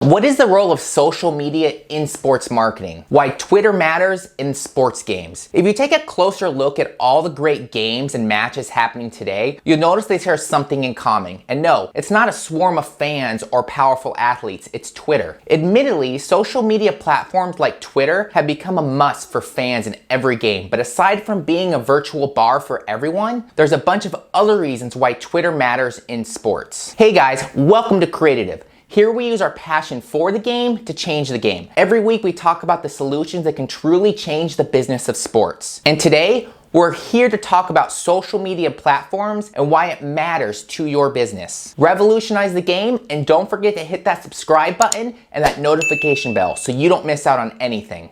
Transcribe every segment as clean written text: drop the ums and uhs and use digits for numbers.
What is the role of social media in sports marketing? Why Twitter matters in sports games. If you take a closer look at all the great games and matches happening today, you'll notice they share something in common. And no, it's not a swarm of fans or powerful athletes, it's Twitter. Admittedly, social media platforms like Twitter have become a must for fans in every game. But aside from being a virtual bar for everyone, there's a bunch of other reasons why Twitter matters in sports. Hey guys, welcome to Creative. Here we use our passion for the game to change the game. Every week we talk about the solutions that can truly change the business of sports. And today, we're here to talk about social media platforms and why it matters to your business. Revolutionize the game, and don't forget to hit that subscribe button and that notification bell so you don't miss out on anything.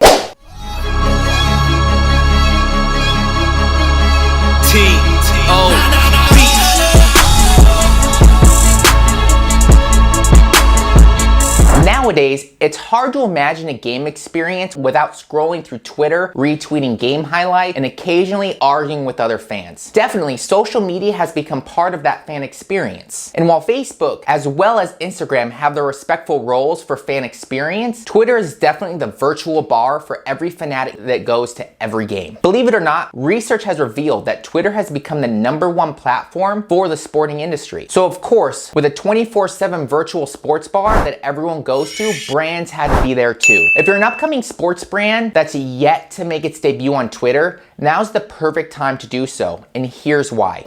Nowadays, it's hard to imagine a game experience without scrolling through Twitter, retweeting game highlights, and occasionally arguing with other fans. Definitely, social media has become part of that fan experience. And while Facebook, as well as Instagram, have their respectful roles for fan experience, Twitter is definitely the virtual bar for every fanatic that goes to every game. Believe it or not, research has revealed that Twitter has become the #1 platform for the sporting industry. So of course, with a 24/7 virtual sports bar that everyone goes to, brands had to be there too. If you're an upcoming sports brand that's yet to make its debut on Twitter, now's the perfect time to do so, and here's why.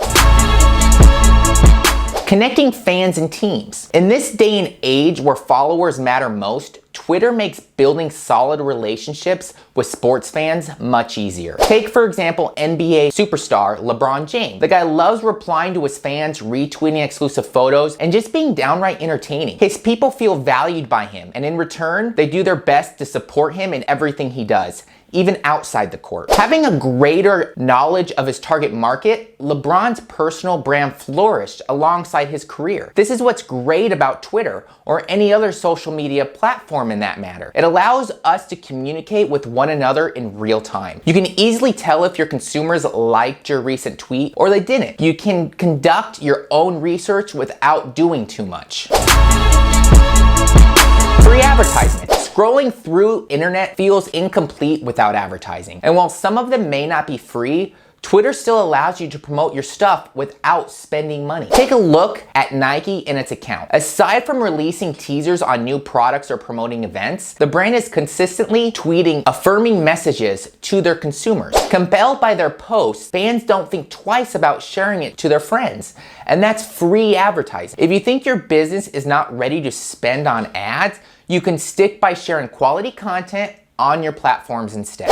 Connecting fans and teams. In this day and age where followers matter most, Twitter makes building solid relationships with sports fans much easier. Take, for example, NBA superstar LeBron James. The guy loves replying to his fans, retweeting exclusive photos, and just being downright entertaining. His people feel valued by him, and in return, they do their best to support him in everything he does, even outside the court. Having a greater knowledge of his target market, LeBron's personal brand flourished alongside his career. This is what's great about Twitter or any other social media platform in that matter. It allows us to communicate with one another in real time. You can easily tell if your consumers liked your recent tweet or they didn't. You can conduct your own research without doing too much. Free advertisement. Scrolling through internet feels incomplete without advertising. And while some of them may not be free, Twitter still allows you to promote your stuff without spending money. Take a look at Nike and its account. Aside from releasing teasers on new products or promoting events, the brand is consistently tweeting affirming messages to their consumers. Compelled by their posts, fans don't think twice about sharing it to their friends. And that's free advertising. If you think your business is not ready to spend on ads, you can stick by sharing quality content on your platforms instead.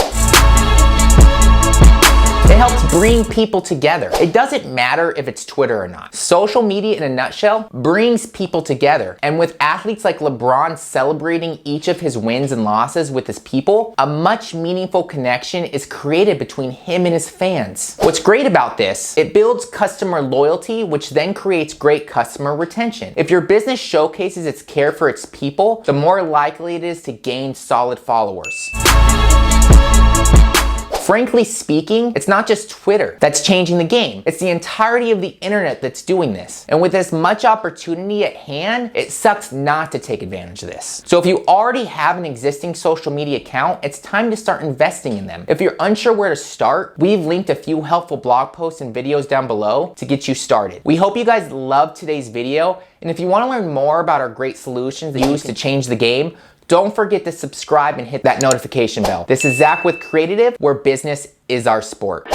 It helps bring people together. It doesn't matter if it's Twitter or not. Social media in a nutshell brings people together. And with athletes like LeBron celebrating each of his wins and losses with his people, a much meaningful connection is created between him and his fans. What's great about this, it builds customer loyalty, which then creates great customer retention. If your business showcases its care for its people, the more likely it is to gain solid followers. Frankly speaking, it's not just Twitter that's changing the game. It's the entirety of the internet that's doing this. And with as much opportunity at hand, it sucks not to take advantage of this. So if you already have an existing social media account, it's time to start investing in them. If you're unsure where to start, we've linked a few helpful blog posts and videos down below to get you started. We hope you guys loved today's video. And if you want to learn more about our great solutions that use to change the game, don't forget to subscribe and hit that notification bell. This is Zach with Creative, where business is our sport.